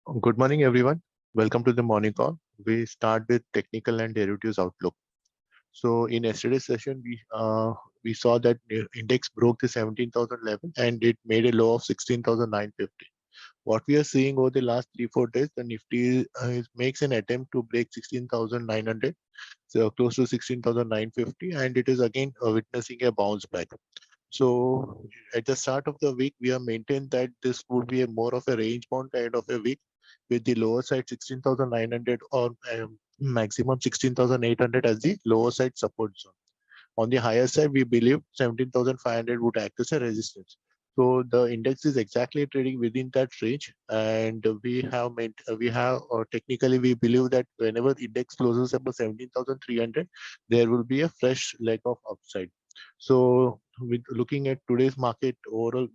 Good morning, everyone. Welcome to the morning call. We start with technical and derivatives outlook. So in yesterday's session, we saw that the index broke the 17,000 level and it made a low of 16,950. What we are seeing over the last 3-4 days, the Nifty makes an attempt to break 16,900, so close to 16,950, and it is again witnessing a bounce back. So at the start of the week, we have maintained that this would be a more of a range bound kind of a week, with the lower side 16,900 or maximum 16,800 as the lower side support zone. On the higher side, we believe 17,500 would act as a resistance. So the index is exactly trading within that range, and technically we believe that whenever index closes above 17,300, there will be a fresh leg of upside. So with looking at today's market, overall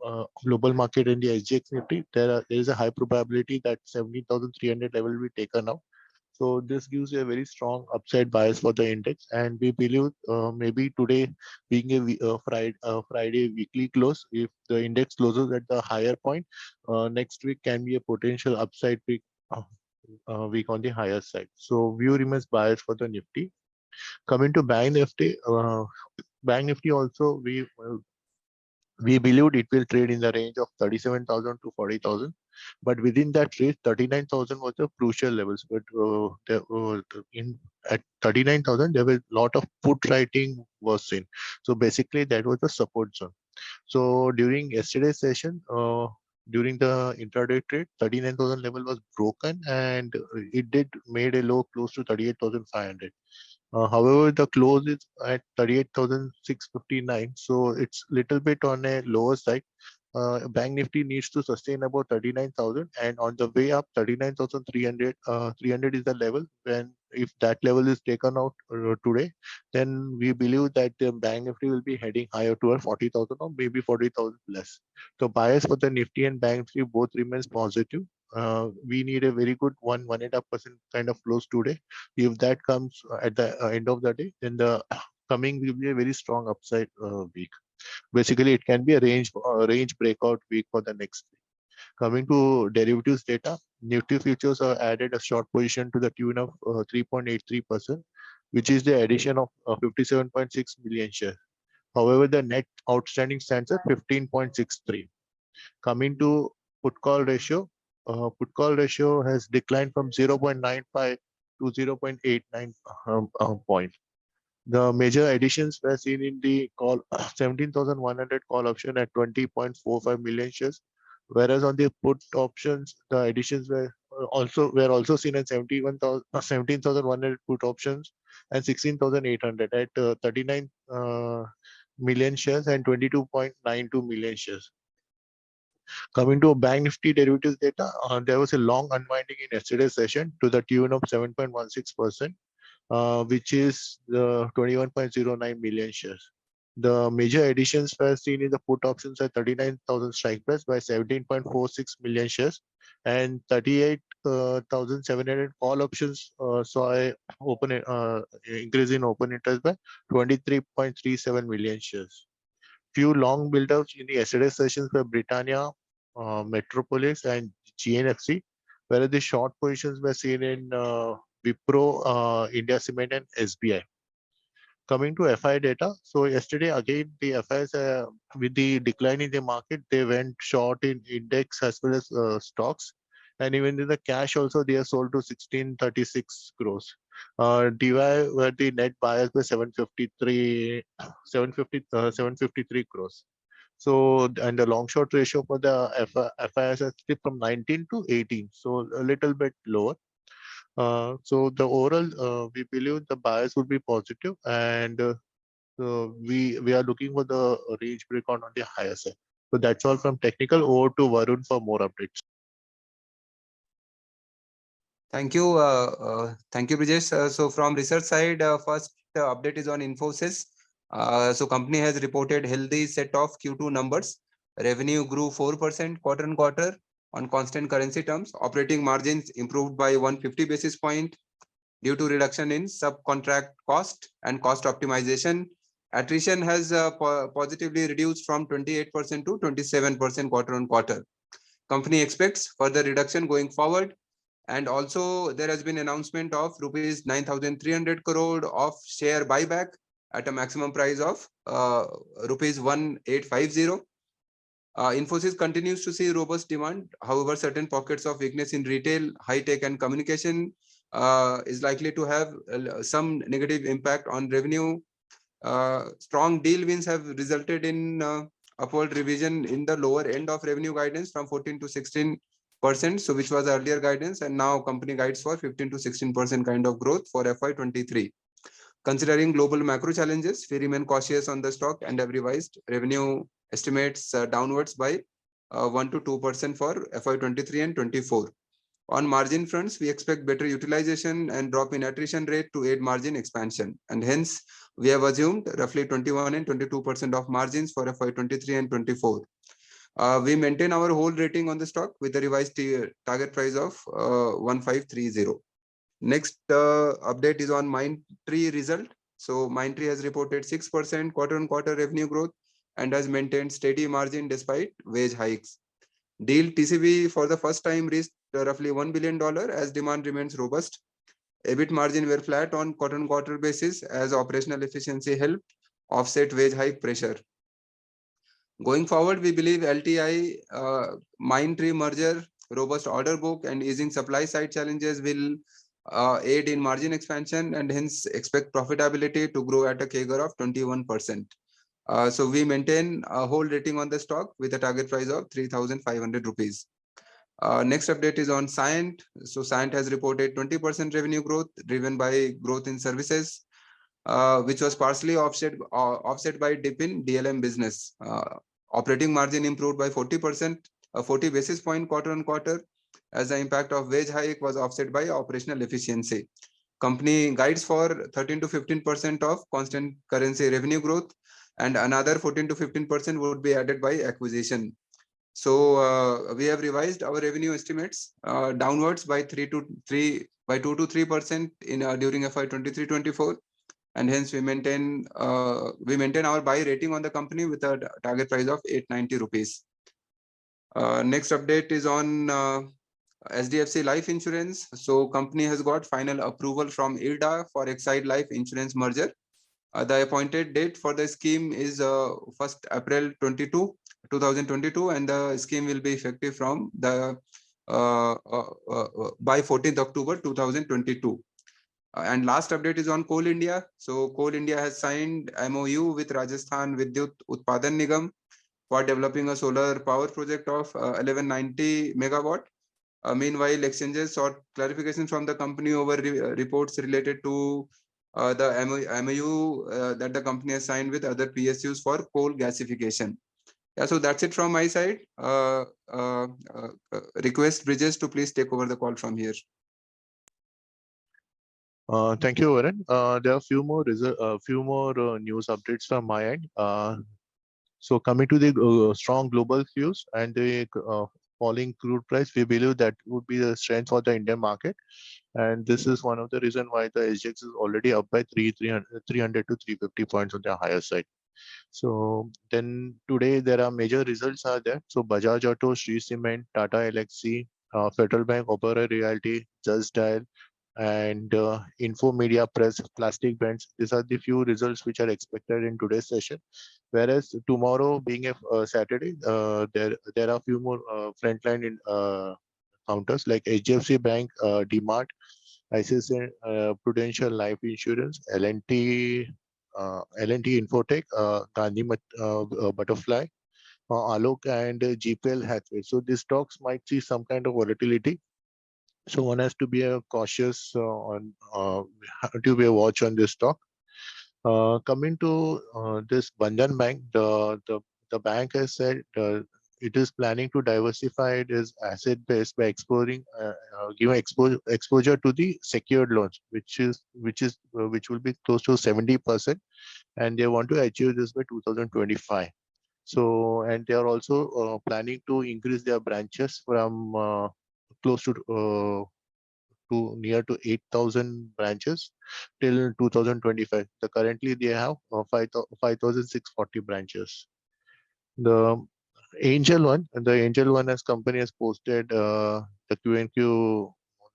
global market and the SGX Nifty, there is a high probability that 17,300 level will be taken out. So this gives a very strong upside bias for the index, and we believe maybe today being a Friday weekly close, if the index closes at the higher point, next week can be a potential upside week on the higher side. So view remains biased for the Nifty. Coming to Bank Nifty also we believed it will trade in the range of 37,000 to 40,000, but within that range, 39,000 was the crucial levels. But at 39,000, there was a lot of put writing was seen. So basically, that was the support zone. So during yesterday's session, during the intraday trade, 39,000 level was broken, and it did made a low close to 38,500. However, the close is at 38,659, so it's little bit on a lower side. Bank Nifty needs to sustain about 39,000, and on the way up, 39,300. 300 is the level. When if that level is taken out today, then we believe that the Bank Nifty will be heading higher toward 40,000 or maybe 40,000 plus. So bias for the Nifty and Bank Nifty both remains positive. We need a very good 1.5% kind of close today. If that comes at the end of the day, then the coming will be a very strong upside week. Basically, it can be a range breakout week for the next week. Coming to derivatives data, Nifty futures are added a short position to the tune of 3.83%, which is the addition of 57.6 million shares. However, the net outstanding stands at 15.63. Coming to put call ratio has declined from 0.95 to 0.89 point. The major additions were seen in the call 17,100 call option at 20.45 million shares, whereas on the put options, the additions were also seen at 17,100 put options and 16,800 at 39 million shares and 22.92 million shares. Coming to Bank Nifty derivatives data, there was a long unwinding in yesterday's session to the tune of 7.16%. Which is the 21.09 million shares. The major additions were seen in the put options at 39,000 strike price by 17.46 million shares, and 38,700 call options saw a increase in open interest by 23.37 million shares. Few long build-ups in the yesterday's sessions were Britannia, Metropolis, and GNFC, whereas the short positions were seen in Wipro, India Cement, and SBI. Coming to FI data, so yesterday again the FIs with the decline in the market, they went short in index as well as stocks, and even in the cash also they are sold to 1636 crores. DY were the net buyers by 753 crores. So, and the long short ratio for the FIs has slipped from 19 to 18, so a little bit lower. So the overall, we believe the bias would be positive, and we are looking for the range breakout on the higher side. So that's all from technical. Over to Varun for more updates. Thank you, Brijesh. So from research side, first update is on Infosys. So company has reported healthy set of Q2 numbers. Revenue grew 4% quarter on quarter on constant currency terms. Operating margins improved by 150 basis point due to reduction in subcontract cost and cost optimization. Attrition has positively reduced from 28% to 27% quarter on quarter. Company expects further reduction going forward And also there has been announcement of rupees 9,300 crore of share buyback at a maximum price of rupees 1850. Infosys continues to see robust demand. However, certain pockets of weakness in retail, high tech, and communication is likely to have some negative impact on revenue. Strong deal wins have resulted in upward revision in the lower end of revenue guidance from 14 to 16%, so which was earlier guidance, and now company guides for 15 to 16% kind of growth for FY23. Considering global macro challenges, we remain cautious on the stock and have revised revenue estimates downwards by 1 to 2% for FY23 and 24. On margin fronts, we expect better utilization and drop in attrition rate to aid margin expansion. And hence, we have assumed roughly 21 and 22% of margins for FY23 and 24. We maintain our hold rating on the stock with a revised target price of 1530. Next update is on Mindtree result. So Mindtree has reported 6% quarter-on-quarter revenue growth and has maintained steady margin despite wage hikes. Deal TCV for the first time reached roughly $1 billion as demand remains robust. EBIT margin were flat on quarter-on-quarter basis as operational efficiency helped offset wage hike pressure. Going forward, we believe LTI Mindtree merger, robust order book, and easing supply side challenges will aid in margin expansion, and hence expect profitability to grow at a CAGR of 21%. So we maintain a hold rating on the stock with a target price of 3,500 rupees. Next update is on Cyient. So Cyient has reported 20% revenue growth driven by growth in services, which was partially offset by dip in DLM business. Operating margin improved by 40%, 40 basis point quarter on quarter, as the impact of wage hike was offset by operational efficiency. Company guides for 13 to 15% of constant currency revenue growth, and another 14 to 15% would be added by acquisition. So we have revised our revenue estimates downwards by 2 to 3% in during FY23-24, and hence we maintain our buy rating on the company with a target price of 890 rupees. Next update is on SDFC Life Insurance. So company has got final approval from IRDA for Exide Life Insurance merger. The appointed date for the scheme is 1st April 2022, and the scheme will be effective from the by 14th October 2022. And last update is on Coal India. So Coal India has signed MOU with Rajasthan Vidyut Utpadan Nigam for developing a solar power project of 1190 megawatt. Meanwhile, exchanges sought clarification from the company over reports related to the MOU that the company has signed with other PSUs for coal gasification. Yeah, so that's it from my side. Request Bridges to please take over the call from here. Thank you, Varun. There are a few more news updates from my end. So coming to the strong global cues and the falling crude price, we believe that would be the strength for the Indian market. And this is one of the reasons why the SGX is already up by 300 to 350 points on the higher side. So then today there are major results are there. So Bajaj Auto, Shree Cement, Tata Elxsi, Federal Bank, Opera Realty, Just Dial, and Info Media Press, Plastic Brands. These are the few results which are expected in today's session. Whereas tomorrow, being a Saturday, there are few more frontline in counters like HDFC Bank, DMart, ICICI Prudential Life Insurance, L&T Infotech, Gandhi Butterfly, Alok, and GPL Hathway. So these stocks might see some kind of volatility. So one has to be a cautious to be a watch on this stock. Coming to this Bandhan Bank, the bank has said it is planning to diversify its asset base by exploring giving exposure to the secured loans, which will be close to 70%, and they want to achieve this by 2025. So, and they are also planning to increase their branches from close to near to 8,000 branches till 2025. So currently they have 5,640 branches. The Angel One as company has posted the Q&Q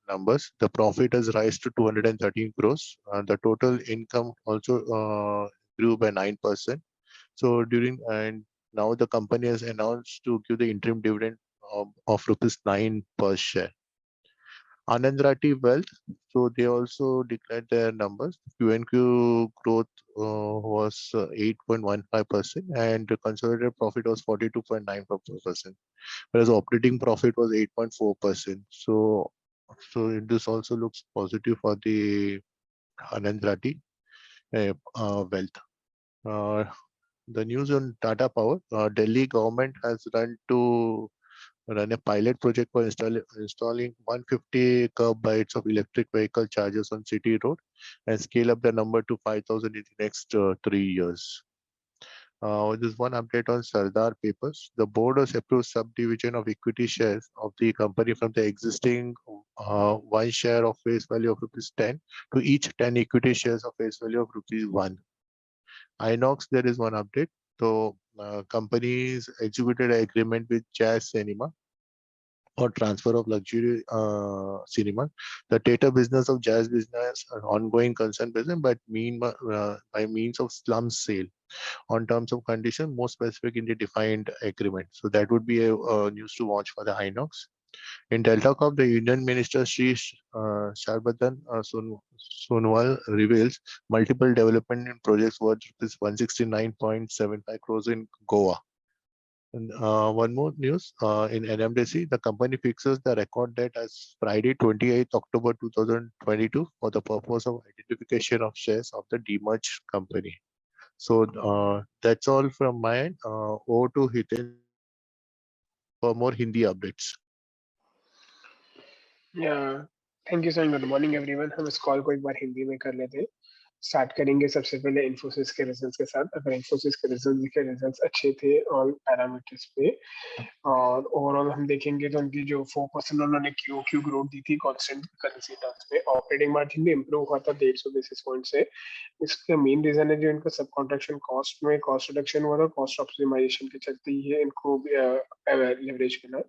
numbers. The profit has rise to 213 crores. The total income also grew by 9%. So and now the company has announced to give the interim dividend of rupees 9 per share. Anand Rathi Wealth, so they also declared their numbers. Q&Q growth was 8.15%, and the consolidated profit was 42.94%, whereas operating profit was 8.4%. So this also looks positive for the Anand Rathi Wealth. Uh, the news on Tata Power, Delhi government has run a pilot project for installing 150 curb bites of electric vehicle chargers on city road and scale up the number to 5,000 in the next 3 years. There's one update on Sardar Papers. The board has approved subdivision of equity shares of the company from the existing one share of face value of rupees 10 to each 10 equity shares of face value of rupees 1. Inox, there is one update. So companies executed an agreement with Jazz Cinema or transfer of luxury cinema. The theater business of Jazz business, an ongoing concern business, but by means of slum sale on terms of condition, more specific in the defined agreement. So that would be a news to watch for the Inox. In Delta Corp, the Union Minister Sri Sharbatan Sonowal reveals multiple development projects worth 169.75 crores in Goa. And one more news in NMDC, the company fixes the record date as Friday, 28th October 2022 for the purpose of identification of shares of the demerged company. So that's all from my end. Over to Hitendra for more Hindi updates. या thank you sir, good morning everyone. हम इस call को एक बार हिंदी में कर लेते हैं। Start करेंगे सबसे पहले इन्फोसिस के रिजल्ट्स के साथ। अगर इन्फोसिस के रिजल्ट्स अच्छे थे ऑल पैरामीटर्स पे, और ओवरऑल हम देखेंगे तो उनकी जो 4% उन्होंने क्यू ग्रोथ दी थी कांस्टेंट करेंसी टर्म्स में। ऑपरेटिंग मार्जिन भी इंप्रूव हुआ था 150 बेसिस पॉइंट से। इसका मेन रीजन है जो इनका सब कॉन्ट्रैक्शन कॉस्ट में कॉस्ट रिडक्शन हुआ था, कॉस्ट ऑप्टिमाइजेशन के चलते ही इनको लेवरेज मिला।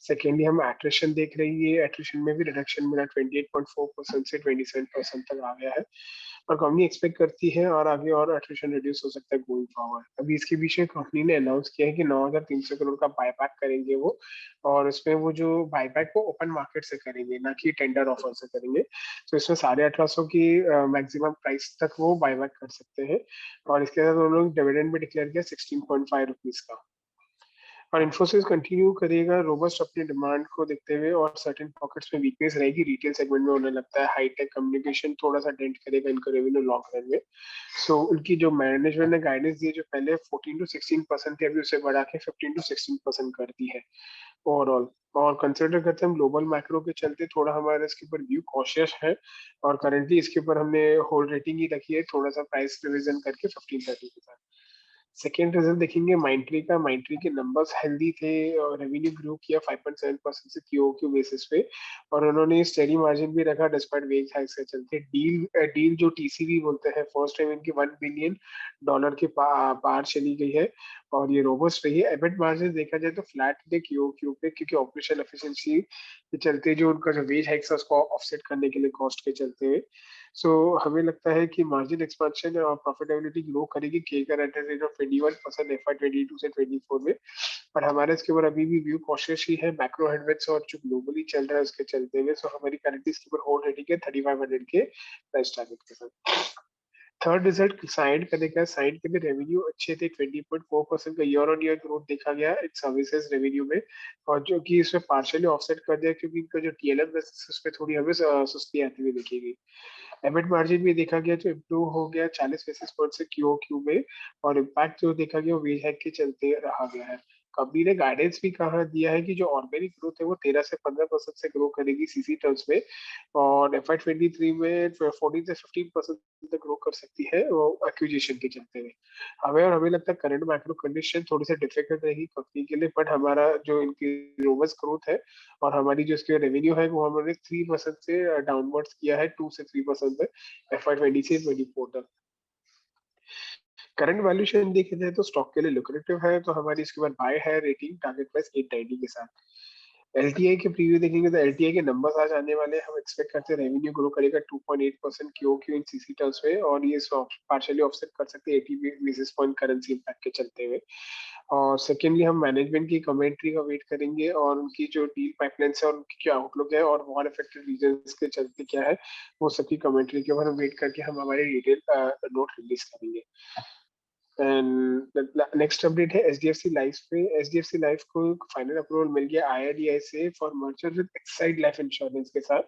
सेकेंडली हम एट्रिशन देख रही है, एट्रिशन में भी रिडक्शन मिला, 28.4% से 27% तक आ गया है, और कंपनी एक्सपेक्ट करती है और आगे और एट्रिशन रिड्यूस हो सकता है गोइंग फॉरवर्ड। अभी इसके पीछे कंपनी ने अनाउंस किया है कि 9,300 करोड़ का बायबैक करेंगे वो, और इसमें वो जो बायबैक वो ओपन मार्केट से करेंगे, ना कि टेंडर ऑफर से करेंगे। तो इसमें 1850 की मैक्सिमम प्राइस तक वो बायबैक कर सकते हैं, और इसके साथ उन्होंने डिविडेंड भी डिक्लेयर किया 16.5 रुपीज का। और इन्फोसिस कंटिन्यू करेगा रोबस्ट अपनी डिमांड को देखते हुए, और सर्टेन पॉकेट्स में वीकनेस रहेगी रिटेल सेगमेंट में। उन्हें लगता है हाईटेक कम्युनिकेशन थोड़ा सा डेंट करेगा इनका रेवेन्यू लॉन्ग रन में। सो उनकी जो मैनेजमेंट ने गाइडेंस दी है, जो पहले 14 to 16% थी, अभी उसे बढ़ा के 15 to 16% कर दी है ओवरऑल। और कंसिडर करते हैं ग्लोबल मैक्रो के चलते थोड़ा हमारे इसके ऊपर व्यू कॉशियस है, और करेंटली इसके ऊपर हमने होल्ड रेटिंग ही रखी है, थोड़ा सा प्राइस रिविजन करके 1530 के साथ। सेकेंड रिजल्ट देखेंगे माइंट्री का। माइंट्री के नंबर्स हेल्दी थे, और रेवेन्यू ग्रो किया 5.7% से क्यूओक्यू बेसिस पे, और उन्होंने स्टेडी मार्जिन भी रखा डिस्पाइट वेज हाइक्स के चलते। डील जो टीसीवी बोलते हैं, फर्स्ट टाइम इनकी $1 बिलियन के पार चली गई है, और ये रोबस्ट रही है। एबिट मार्जिन देखा जाए तो फ्लैट थे क्यूओक्यू पे, क्योंकि ऑपरेशनल एफिशिएंसी के चलते जो उनका जो वेज हाइक्स है उसको ऑफसेट करने के लिए कॉस्ट के चलते हुए। सो हमें लगता है कि मार्जिन एक्सपेंशन और प्रॉफिटेबिलिटी ग्रो करेगी केकर एट रेट ऑफ 21% FY22 से 24 में। पर हमारे इसके ऊपर अभी भी व्यू कॉशियस ही है मैक्रो हेडविंड्स और जो ग्लोबली चल रहा है उसके चलते हुए। सो हमारी करेंटली इसके ऊपर होल्ड रेटिंग है 3500 के प्राइस टारगेट के साथ। थर्ड रिजल्ट साइड का देखा है। साइड के भी रेवेन्यू अच्छे थे, 20.4% का ईयर ऑन ईयर ग्रोथ देखा गया एक सर्विसेज रेवेन्यू में, और जो कि इसमें पार्शियली ऑफसेट कर दिया क्योंकि इनका जो टीएलएम बिजनेस उस पर थोड़ी हमें सुस्ती आती हुई देखी गई। एबिट मार्जिन भी देखा गया जो इम्प्रूव हो गया 40 बेसिस पॉइंट से क्यूओक्यू में, और इम्पैक्ट जो देखा गया वेज हाइक के चलते रहा गया है। कंपनी ने गाइडेंस भी कहा दिया है कि जो ऑर्गेनिक ग्रोथ है वो 13 से 15% से ग्रो करेगी सीसी टर्म्स में, और FY23 में 14 से 15% तक ग्रो कर सकती है वो एक्विजिशन के चलते हुए। हमें लगता है करंट मैक्रो कंडीशन थोड़ी सी डिफिकल्ट रहेगी कंपनी के लिए, बट हमारा जो इनकी रोबस्ट ग्रोथ है और हमारी जो इसके रेवेन्यू है वो हमने 3% से डाउनवर्ड्स किया है 2 से 3% में FY20 से 24 तक। करंट वैल्यूएशन देखे जाए तो स्टॉक के लिए लुक्रेटिव है, तो हमारी इसके बाद बाय है रेटिंग टारगेट प्राइस 890 के साथ। LTI के प्रीव्यू देखेंगे तो LTI के नंबर्स आज आने वाले हैं। हम एक्सपेक्ट करते हैं रेवेन्यू ग्रो करेगा 2.8% QOQ इन सीसी टर्म्स में, और ये पार्शियली ऑफसेट कर सकते हैं 80 बेसिस पॉइंट करेंसी इम्पैक्ट के चलते हुए। और सेकेंडली हम मैनेजमेंट की कमेंट्री का वेट करेंगे और उनकी जो डील पाइपलाइन है और उनकी क्या आउटलुक है और वॉर अफेक्टेड रीजन्स के चलते क्या है, वो सबकी कमेंट्री के ऊपर हम वेट करके हम हमारे डिटेल नोट रिलीज करेंगे। एंड नेक्स्ट अपडेट है एचडीएफसी लाइफ पे। एचडीएफसी लाइफ को फाइनल अप्रूवल मिल गया आईआरडीआई से for merger with Exide life insurance के साथ,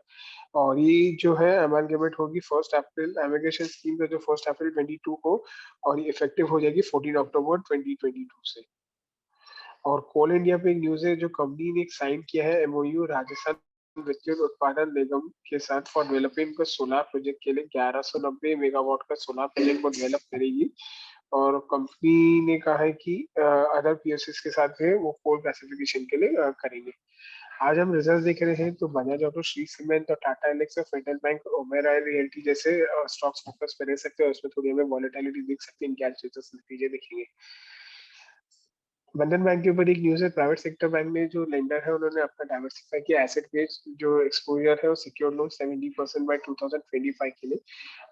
और ये जो है अमालगमेंट होगी 1 अप्रैल, एमिग्रेशन स्कीम का जो 1 अप्रैल 22 को, और ये इफेक्टिव हो जाएगी 14 अक्टूबर 2022 से। और कोल इंडिया पे एक न्यूज है, जो कंपनी ने एक साइन किया है एमओयू राजस्थान विद्युत उत्पादन निगम के साथ फॉर डेवलपिंग का सोलर प्रोजेक्ट के लिए 1190 मेगावाट का सोलर प्रोजेक्ट को डेवलप करेगी। और कंपनी ने कहा है कि अदर पीएसएस के साथ है वो कोल क्लासिफिकेशन के लिए करेंगे। आज हम रिजल्ट देख रहे हैं तो बजाज ऑटो, श्री सीमेंट और टाटा एलेक्स और फेडरल बैंक, ओबेरॉय रियल्टी जैसे स्टॉक्स फोकस पे रह सकते हैं, उसमें थोड़ी हमें वॉलेटिलिटी दिख सकती है, इनके आज नतीजे देखेंगे। बंधन बैंक के ऊपर एक न्यूज है, प्राइवेट सेक्टर बैंक में जो लेंडर है उन्होंने अपना डाइवर्सिफाई किया एसेट बेस, जो एक्सपोजर है वो सिक्योर लोन 70% बाय 2025 के लिए,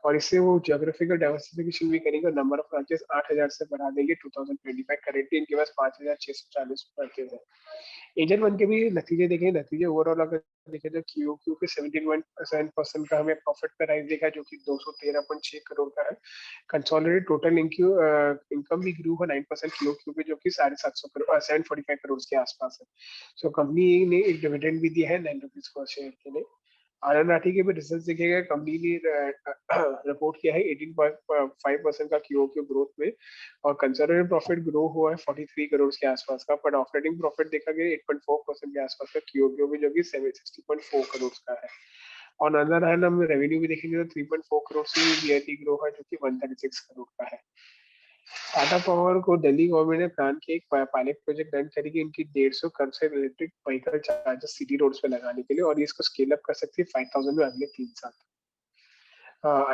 और इससे वो ज्योग्राफिकल डाइवर्सिफिकेशन भी करेंगे और नंबर ऑफ ब्रांचेस 8000 से बढ़ा देंगे 2025। करेंटली इनके पास 5640 ब्रांचेस है। एंजल वन के भी नतीजे देखें, नतीजे ओवरऑल अगर देखें तो क्यू के 17.7% का हमें प्रॉफिट का राइज देखा, जो कि 213.6 करोड़ का है। कंसोलिडेटेड टोटल इनकम भी ग्रू है 9% क्यू पे, जो कि 750 करोड़ 745 करोड़ के आसपास है। सो कंपनी ने एक डिविडेंड भी दिया है 9 रुपीज पर शेयर के लिए। आनंद राठी के भी रिजल्ट देखेगा, कंपनी ने रिपोर्ट किया है 18.5% का क्यूओक्यू ग्रोथ में, और कंसर्वेटिव प्रॉफिट ग्रो हुआ है 43 करोड़ के आसपास का, बट ऑपरेटिंग प्रॉफिट देखा गया 8.4% के आसपास का क्यूओक्यू भी, जो कि 60.4 करोड़ का है। और अदर हैंड हम रेवेन्यू भी देखेंगे तो 3.4 करोड़ से बीआईटी ग्रो है, जो कि 136 करोड़ का है। टाटा पावर को दिल्ली गवर्नमेंट ने प्लान किया एक पायलट प्रोजेक्ट रन करेगी इनकी 150 करोड़ से electric vehicle charger city roads पे लगाने के लिए, और ये इसको स्केल अप कर सकती है 5000 में अगले 3 साल।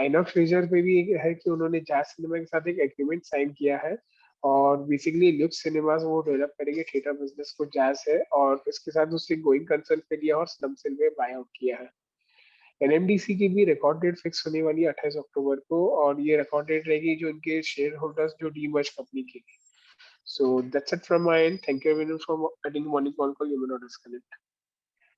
आइनॉक्स लीजर पे भी एक है कि उन्होंने जैज सिनेमा के साथ एक एग्रीमेंट साइन किया है, और बेसिकली लुक्स सिनेमास वो डेवलप करेंगे थिएटर बिजनेस को जैज है, और इसके साथ उससे गोइंग कंसर्न पे लिया और स्लम सेल में बाय आउट किया है। एनएमडीसी की भी रिकॉर्ड डेट फिक्स होने वाली है 28 अक्टूबर को, और ये रिकॉर्ड डेट रहेगी जो इनके शेयर होल्डर्स जो डीमर्ज कंपनी के लिए। So that's it from my end. Thank you everyone for attending morning call. You may not disconnect.